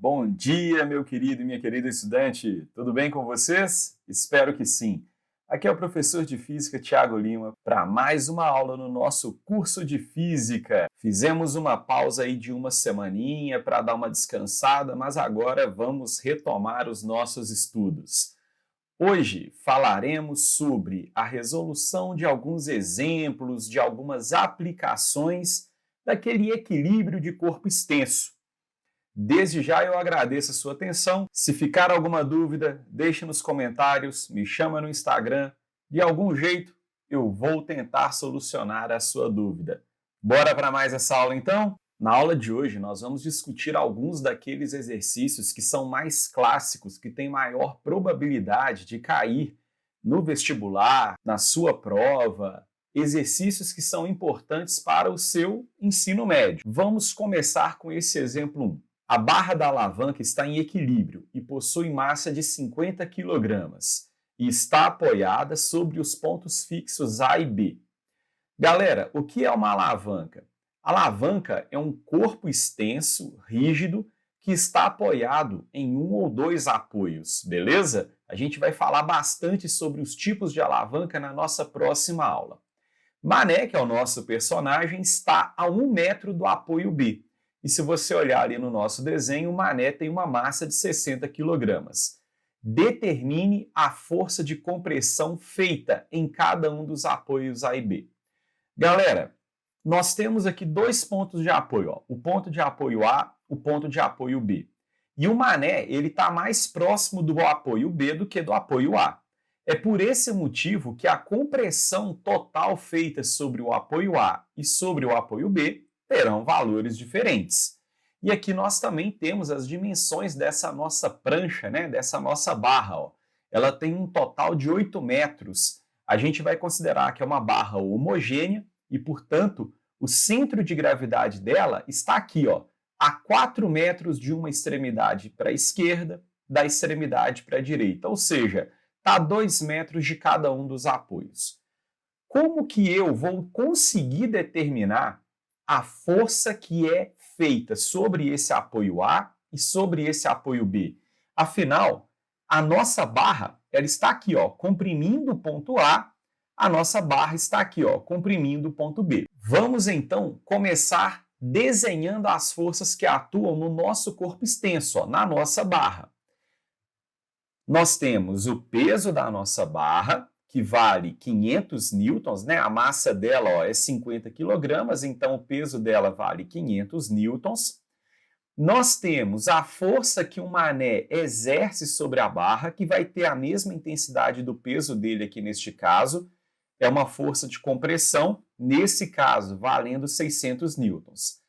Bom dia, meu querido e minha querida estudante. Tudo bem com vocês? Espero que sim. Aqui é o professor de Física, Tiago Lima, para mais uma aula no nosso curso de Física. Fizemos uma pausa aí de uma semaninha para dar uma descansada, mas agora vamos retomar os nossos estudos. Hoje falaremos sobre a resolução de alguns exemplos, de algumas aplicações daquele equilíbrio de corpo extenso. Desde já eu agradeço a sua atenção. Se ficar alguma dúvida, deixe nos comentários, me chama no Instagram. De algum jeito, eu vou tentar solucionar a sua dúvida. Bora para mais essa aula então? Na aula de hoje, nós vamos discutir alguns daqueles exercícios que são mais clássicos, que têm maior probabilidade de cair no vestibular, na sua prova, exercícios que são importantes para o seu ensino médio. Vamos começar com esse exemplo 1. A barra da alavanca está em equilíbrio e possui massa de 50 kg e está apoiada sobre os pontos fixos A e B. Galera, o que é uma alavanca? A alavanca é um corpo extenso, rígido, que está apoiado em um ou dois apoios, beleza? A gente vai falar bastante sobre os tipos de alavanca na nossa próxima aula. Mané, que é o nosso personagem, está a 1 metro do apoio B. E se você olhar ali no nosso desenho, o Mané tem uma massa de 60 kg. Determine a força de compressão feita em cada um dos apoios A e B. Galera, nós temos aqui dois pontos de apoio, ó, o ponto de apoio A, o ponto de apoio B. E o Mané está mais próximo do apoio B do que do apoio A. É por esse motivo que a compressão total feita sobre o apoio A e sobre o apoio B terão valores diferentes. E aqui nós também temos as dimensões dessa nossa prancha, né? Dessa nossa barra. Ó. Ela tem um total de 8 metros. A gente vai considerar que é uma barra homogênea e, portanto, o centro de gravidade dela está aqui, ó, a 4 metros de uma extremidade para a esquerda, da extremidade para a direita. Ou seja, está a 2 metros de cada um dos apoios. Como que eu vou conseguir determinar a força que é feita sobre esse apoio A e sobre esse apoio B? Afinal, a nossa barra ela está aqui, ó, comprimindo o ponto A nossa barra está aqui, ó, comprimindo o ponto B. Vamos então começar desenhando as forças que atuam no nosso corpo extenso, ó, na nossa barra. Nós temos o peso da nossa barra, que vale 500 newtons, né? A massa dela, ó, é 50 kg, então o peso dela vale 500 newtons. Nós temos a força que o Mané exerce sobre a barra, que vai ter a mesma intensidade do peso dele aqui neste caso. É uma força de compressão, nesse caso, valendo 600 newtons.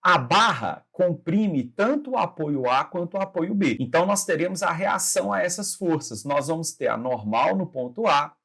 A barra comprime tanto o apoio A quanto o apoio B. Então, nós teremos a reação a essas forças. Nós vamos ter a normal no ponto A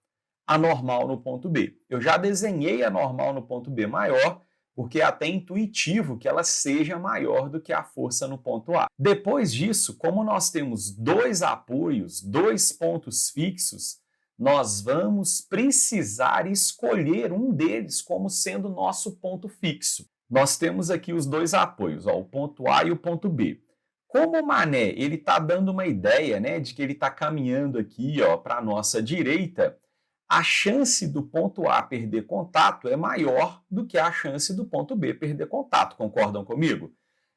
normal no ponto B. Eu já desenhei a normal no ponto B maior, porque é até intuitivo que ela seja maior do que a força no ponto A. Depois disso, como nós temos dois apoios, dois pontos fixos, nós vamos precisar escolher um deles como sendo nosso ponto fixo. Nós temos aqui os dois apoios, ó, o ponto A e o ponto B. Como o Mané está dando uma ideia, né, de que ele está caminhando aqui para a nossa direita, a chance do ponto A perder contato é maior do que a chance do ponto B perder contato. Concordam comigo?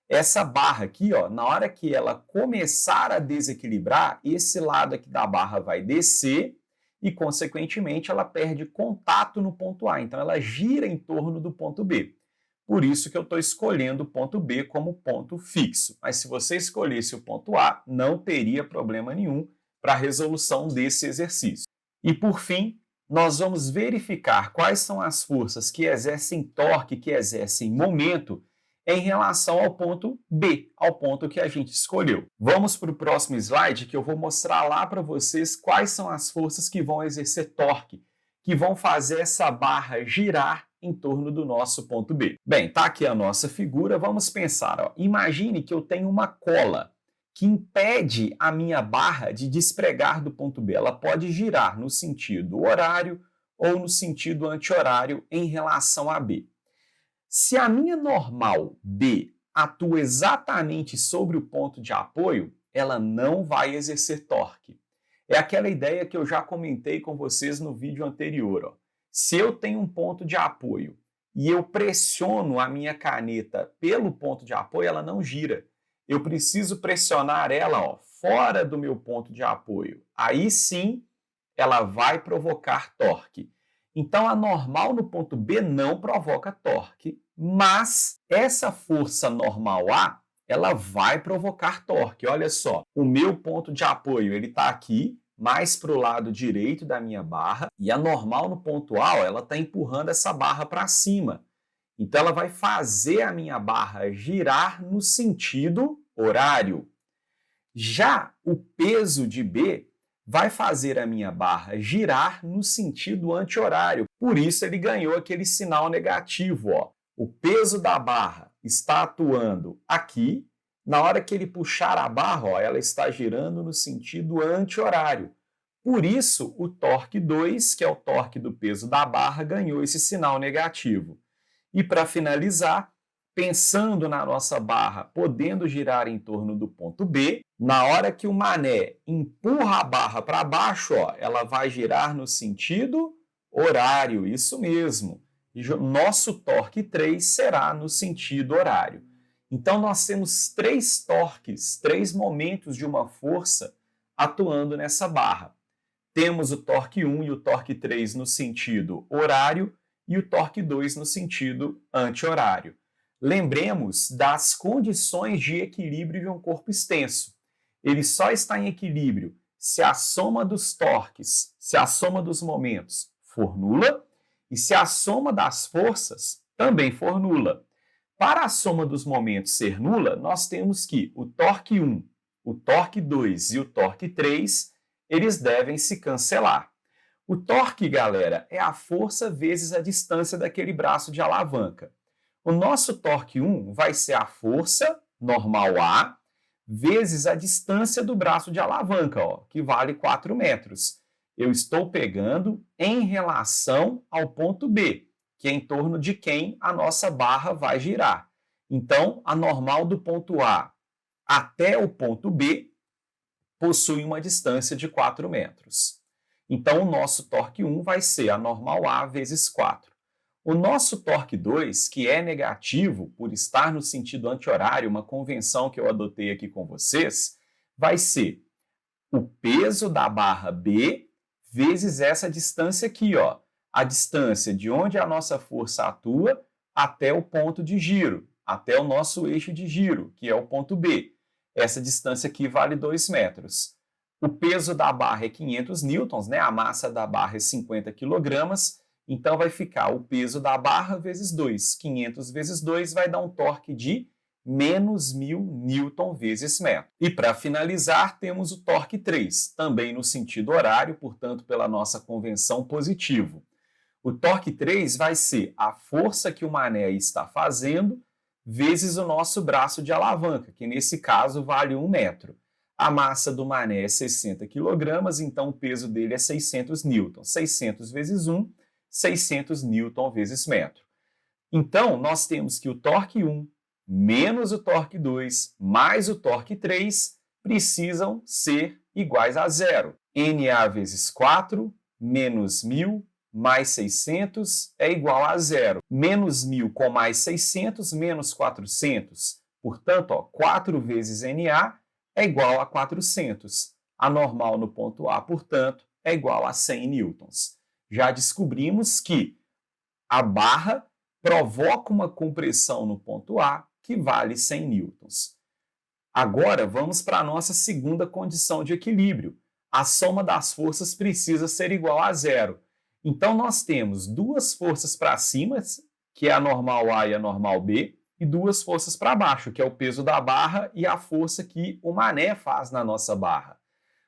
Essa barra aqui, ó, na hora que ela começar a desequilibrar, esse lado aqui da barra vai descer e, consequentemente, ela perde contato no ponto A. Então, ela gira em torno do ponto B. Por isso que eu estou escolhendo o ponto B como ponto fixo. Mas se você escolhesse o ponto A, não teria problema nenhum para a resolução desse exercício. E, por fim, nós vamos verificar quais são as forças que exercem torque, que exercem momento, em relação ao ponto B, ao ponto que a gente escolheu. Vamos para o próximo slide, que eu vou mostrar lá para vocês quais são as forças que vão exercer torque, que vão fazer essa barra girar em torno do nosso ponto B. Bem, tá aqui a nossa figura, vamos pensar. Ó. Imagine que eu tenho uma cola que impede a minha barra de despregar do ponto B. Ela pode girar no sentido horário ou no sentido anti-horário em relação a B. Se a minha normal B atua exatamente sobre o ponto de apoio, ela não vai exercer torque. É aquela ideia que eu já comentei com vocês no vídeo anterior. Ó. Se eu tenho um ponto de apoio e eu pressiono a minha caneta pelo ponto de apoio, ela não gira. Eu preciso pressionar ela fora do meu ponto de apoio. Aí sim, ela vai provocar torque. Então, a normal no ponto B não provoca torque, mas essa força normal A, ela vai provocar torque. Olha só, o meu ponto de apoio ele está aqui, mais para o lado direito da minha barra, e a normal no ponto A, ela está empurrando essa barra para cima. Então, ela vai fazer a minha barra girar no sentido horário. Já o peso de B vai fazer a minha barra girar no sentido anti-horário. Por isso, ele ganhou aquele sinal negativo. Ó. O peso da barra está atuando aqui. Na hora que ele puxar a barra, ela está girando no sentido anti-horário. Por isso, o torque 2, que é o torque do peso da barra, ganhou esse sinal negativo. E para finalizar, pensando na nossa barra podendo girar em torno do ponto B, na hora que o mané empurra a barra para baixo, ela vai girar no sentido horário, isso mesmo. E nosso torque 3 será no sentido horário. Então, nós temos 3 torques, 3 momentos de uma força atuando nessa barra. Temos o torque 1 e o torque 3 no sentido horário e o torque 2 no sentido anti-horário. Lembremos das condições de equilíbrio de um corpo extenso. Ele só está em equilíbrio se a soma dos torques, se a soma dos momentos for nula e se a soma das forças também for nula. Para a soma dos momentos ser nula, nós temos que o torque 1, o torque 2 e o torque 3, eles devem se cancelar. O torque, galera, é a força vezes a distância daquele braço de alavanca. O nosso torque 1 vai ser a força normal A vezes a distância do braço de alavanca, que vale 4 metros. Eu estou pegando em relação ao ponto B, que é em torno de quem a nossa barra vai girar. Então, a normal do ponto A até o ponto B possui uma distância de 4 metros. Então, o nosso torque 1 vai ser a normal A vezes 4. O nosso torque 2, que é negativo por estar no sentido anti-horário, uma convenção que eu adotei aqui com vocês, vai ser o peso da barra B vezes essa distância aqui, a distância de onde a nossa força atua até o ponto de giro, até o nosso eixo de giro, que é o ponto B. Essa distância aqui vale 2 metros. O peso da barra é 500 newtons, né? A massa da barra é 50 quilogramas, então vai ficar o peso da barra vezes 2. 500 vezes 2 vai dar um torque de menos 1000 newton vezes metro. E para finalizar, temos o torque 3, também no sentido horário, portanto, pela nossa convenção positivo. O torque 3 vai ser a força que o mané está fazendo vezes o nosso braço de alavanca, que nesse caso vale 1 metro. A massa do mané é 60 kg, então o peso dele é 600 newtons. 600 vezes 1, 600 newton vezes metro. Então, nós temos que o torque 1 menos o torque 2, mais o torque 3, precisam ser iguais a zero. NA vezes 4, menos 1000, mais 600 é igual a zero. Menos 1000 com mais 600, menos 400. Portanto, 4 vezes NA é igual a 400. A normal no ponto A, portanto, é igual a 100 newtons. Já descobrimos que a barra provoca uma compressão no ponto A que vale 100 newtons. Agora, vamos para a nossa segunda condição de equilíbrio. A soma das forças precisa ser igual a zero. Então, nós temos duas forças para cima, que é a normal A e a normal B, e duas forças para baixo, que é o peso da barra e a força que o mané faz na nossa barra.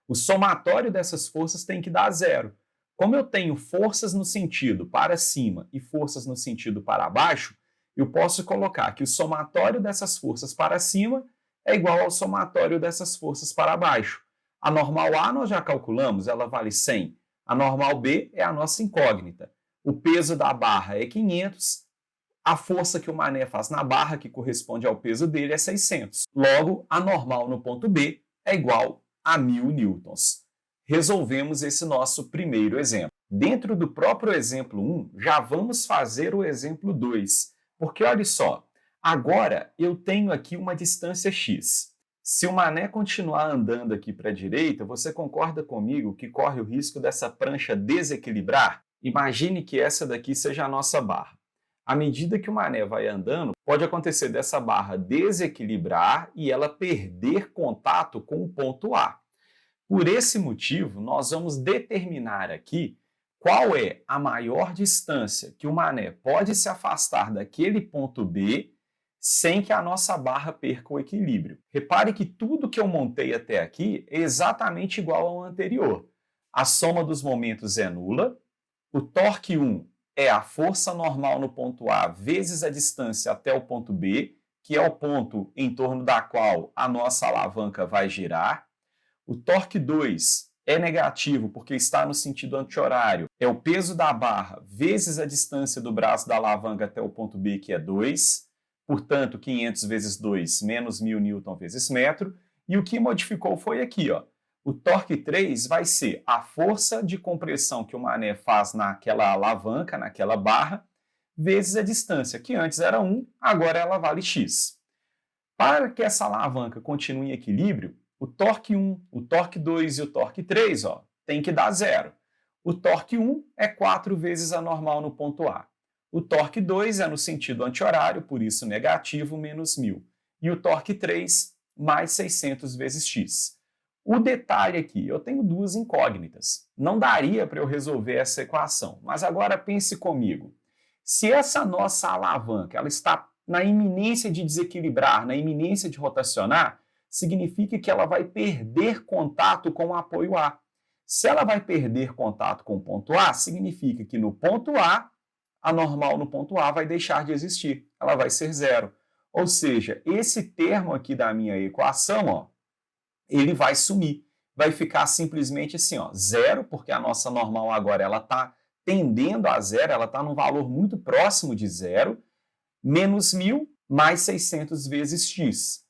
O somatório dessas forças tem que dar zero. Como eu tenho forças no sentido para cima e forças no sentido para baixo, eu posso colocar que o somatório dessas forças para cima é igual ao somatório dessas forças para baixo. A normal A nós já calculamos, ela vale 100. A normal B é a nossa incógnita. O peso da barra é 500, A força que o Mané faz na barra, que corresponde ao peso dele, é 600. Logo, a normal no ponto B é igual a 1000 newtons. Resolvemos esse nosso primeiro exemplo. Dentro do próprio exemplo 1, já vamos fazer o exemplo 2. Porque olha só, agora eu tenho aqui uma distância x. Se o Mané continuar andando aqui para a direita, você concorda comigo que corre o risco dessa prancha desequilibrar? Imagine que essa daqui seja a nossa barra. À medida que o Mané vai andando, pode acontecer dessa barra desequilibrar e ela perder contato com o ponto A. Por esse motivo, nós vamos determinar aqui qual é a maior distância que o Mané pode se afastar daquele ponto B sem que a nossa barra perca o equilíbrio. Repare que tudo que eu montei até aqui é exatamente igual ao anterior. A soma dos momentos é nula, o torque 1 é a força normal no ponto A vezes a distância até o ponto B, que é o ponto em torno da qual a nossa alavanca vai girar. O torque 2 é negativo porque está no sentido anti-horário. É o peso da barra vezes a distância do braço da alavanca até o ponto B, que é 2. Portanto, 500 vezes 2 menos 1000 newton vezes metro. E o que modificou foi aqui, ó. O torque 3 vai ser a força de compressão que o Mané faz naquela alavanca, naquela barra, vezes a distância, que antes era 1, agora ela vale x. Para que essa alavanca continue em equilíbrio, o torque 1, o torque 2 e o torque 3 tem que dar 0. O torque 1 é 4 vezes a normal no ponto A. O torque 2 é no sentido anti-horário, por isso negativo, menos 1000. E o torque 3 mais 600 vezes x. O detalhe aqui, eu tenho duas incógnitas. Não daria para eu resolver essa equação, mas agora pense comigo. Se essa nossa alavanca ela está na iminência de desequilibrar, na iminência de rotacionar, significa que ela vai perder contato com o apoio A. Se ela vai perder contato com o ponto A, significa que no ponto a normal no ponto A vai deixar de existir, ela vai ser zero. Ou seja, esse termo aqui da minha equação, ele vai sumir. Vai ficar simplesmente assim, zero, porque a nossa normal agora ela está tendendo a zero, ela está num valor muito próximo de zero, menos 1000 mais 600 vezes x.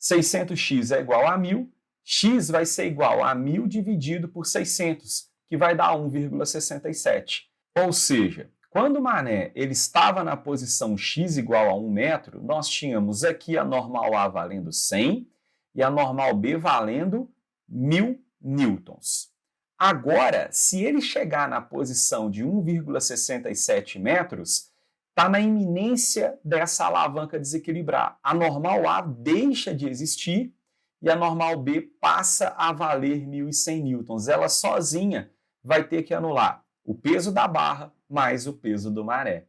600x é igual a 1000, x vai ser igual a 1000 dividido por 600, que vai dar 1,67. Ou seja, quando o Mané ele estava na posição x igual a 1 metro, nós tínhamos aqui a normal A valendo 100 e a normal B valendo 1000 newtons. Agora, se ele chegar na posição de 1,67 metros, está na iminência dessa alavanca desequilibrar. A normal A deixa de existir e a normal B passa a valer 1.100 newtons. Ela sozinha vai ter que anular o peso da barra mais o peso do Mané.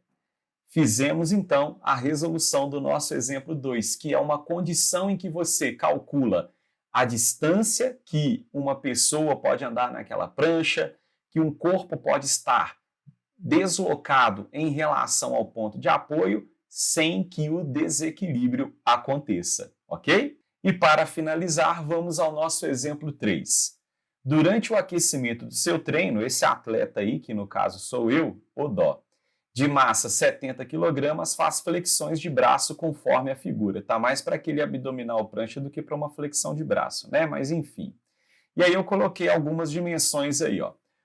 Fizemos, então, a resolução do nosso exemplo 2, que é uma condição em que você calcula a distância que uma pessoa pode andar naquela prancha, que um corpo pode estar deslocado em relação ao ponto de apoio sem que o desequilíbrio aconteça, ok? E para finalizar, vamos ao nosso exemplo 3. Durante o aquecimento do seu treino, esse atleta aí, que no caso sou eu, o Dó, de massa 70 kg, faz flexões de braço conforme a figura. Tá mais para aquele abdominal prancha do que para uma flexão de braço, né? Mas enfim. E aí eu coloquei algumas dimensões aí,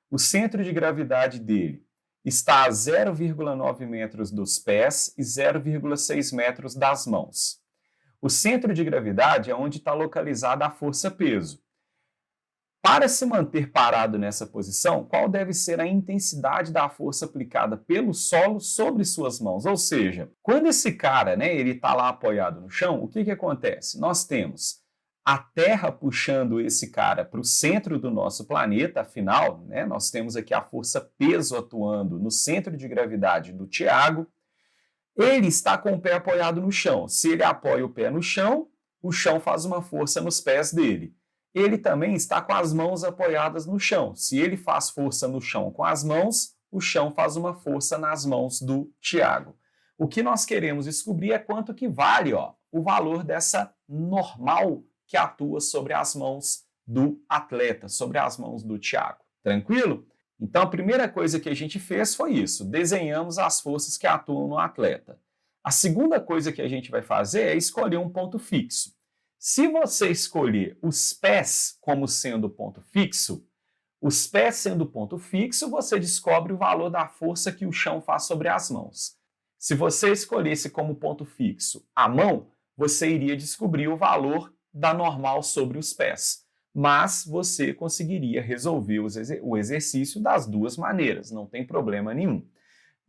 O centro de gravidade dele está a 0,9 metros dos pés e 0,6 metros das mãos. O centro de gravidade é onde está localizada a força-peso. Para se manter parado nessa posição, qual deve ser a intensidade da força aplicada pelo solo sobre suas mãos? Ou seja, quando esse cara ele está lá apoiado no chão, o que acontece? Nós temos a Terra puxando esse cara para o centro do nosso planeta, afinal, nós temos aqui a força-peso atuando no centro de gravidade do Tiago. Ele está com o pé apoiado no chão. Se ele apoia o pé no chão, o chão faz uma força nos pés dele. Ele também está com as mãos apoiadas no chão. Se ele faz força no chão com as mãos, o chão faz uma força nas mãos do Tiago. O que nós queremos descobrir é quanto que vale o valor dessa normal que atua sobre as mãos do atleta, sobre as mãos do Tiago. Tranquilo? Então, a primeira coisa que a gente fez foi isso, desenhamos as forças que atuam no atleta. A segunda coisa que a gente vai fazer é escolher um ponto fixo. Se você escolher os pés como sendo ponto fixo, os pés sendo ponto fixo, você descobre o valor da força que o chão faz sobre as mãos. Se você escolhesse como ponto fixo a mão, você iria descobrir o valor da normal sobre os pés. Mas você conseguiria resolver o exercício das duas maneiras, não tem problema nenhum.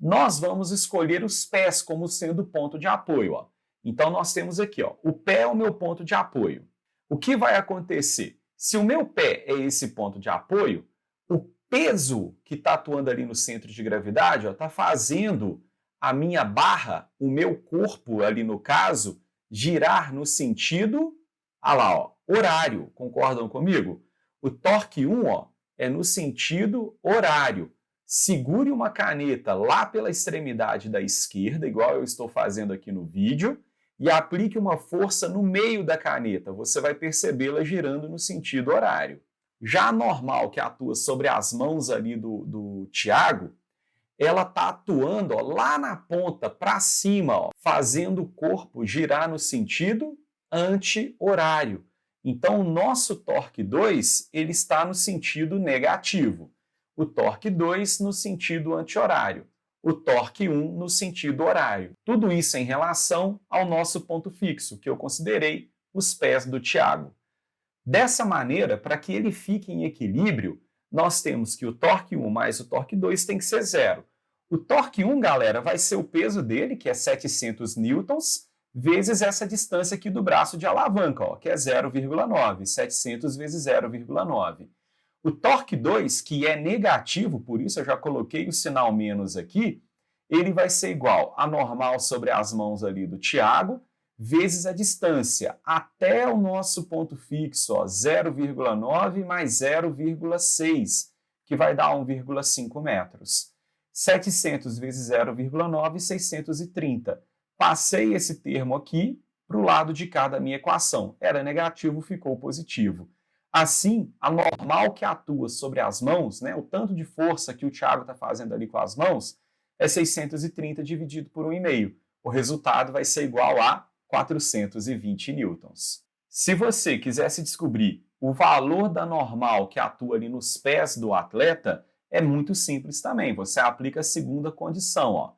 Nós vamos escolher os pés como sendo ponto de apoio. Ó. Então, nós temos aqui, ó, o pé é o meu ponto de apoio. O que vai acontecer? Se o meu pé é esse ponto de apoio, o peso que está atuando ali no centro de gravidade está fazendo a minha barra, o meu corpo ali no caso, girar no sentido, lá, ó, horário. Concordam comigo? O torque 1 ó, é no sentido horário. Segure uma caneta lá pela extremidade da esquerda, igual eu estou fazendo aqui no vídeo, e aplique uma força no meio da caneta. Você vai percebê-la girando no sentido horário. Já a normal, que atua sobre as mãos ali do Thiago, ela está atuando ó, lá na ponta, para cima, ó, fazendo o corpo girar no sentido anti-horário. Então, o nosso torque 2 ele está no sentido negativo. O torque 2 no sentido anti-horário. O torque 1 no sentido horário. Tudo isso em relação ao nosso ponto fixo, que eu considerei os pés do Thiago. Dessa maneira, para que ele fique em equilíbrio, nós temos que o torque 1 mais o torque 2 tem que ser zero. O torque 1, galera, vai ser o peso dele, que é 700 newtons, vezes essa distância aqui do braço de alavanca, ó, que é 0,9, 700 vezes 0,9. O torque 2, que é negativo, por isso eu já coloquei o sinal menos aqui, ele vai ser igual a normal sobre as mãos ali do Thiago, vezes a distância até o nosso ponto fixo, 0,9 mais 0,6, que vai dar 1,5 metros. 700 vezes 0,9, 630. Passei esse termo aqui para o lado de cá da minha equação. Era negativo, ficou positivo. Assim, a normal que atua sobre as mãos, né, o tanto de força que o Thiago está fazendo ali com as mãos, é 630 dividido por 1,5. O resultado vai ser igual a 420 newtons. Se você quisesse descobrir o valor da normal que atua ali nos pés do atleta, é muito simples também. Você aplica a segunda condição. Ó.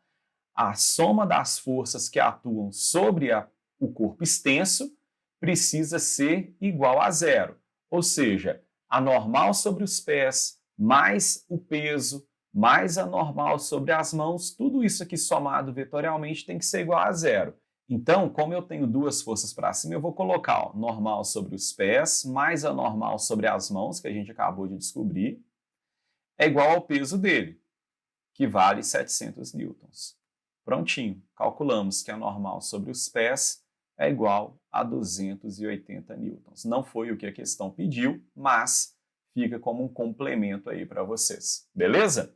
A soma das forças que atuam sobre o corpo extenso precisa ser igual a zero. Ou seja, a normal sobre os pés, mais o peso, mais a normal sobre as mãos, tudo isso aqui somado vetorialmente tem que ser igual a zero. Então, como eu tenho duas forças para cima, eu vou colocar ó, normal sobre os pés, mais a normal sobre as mãos, que a gente acabou de descobrir, é igual ao peso dele, que vale 700 newtons. Prontinho, calculamos que a normal sobre os pés é igual a 280 newtons. Não foi o que a questão pediu, mas fica como um complemento aí para vocês. Beleza?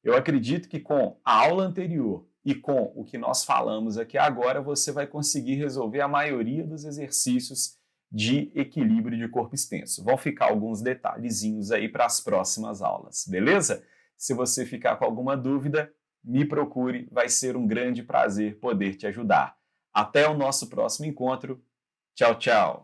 Eu acredito que com a aula anterior e com o que nós falamos aqui agora, você vai conseguir resolver a maioria dos exercícios de equilíbrio de corpo extenso. Vão ficar alguns detalhezinhos aí para as próximas aulas, beleza? Se você ficar com alguma dúvida, me procure, vai ser um grande prazer poder te ajudar. Até o nosso próximo encontro. Tchau, tchau!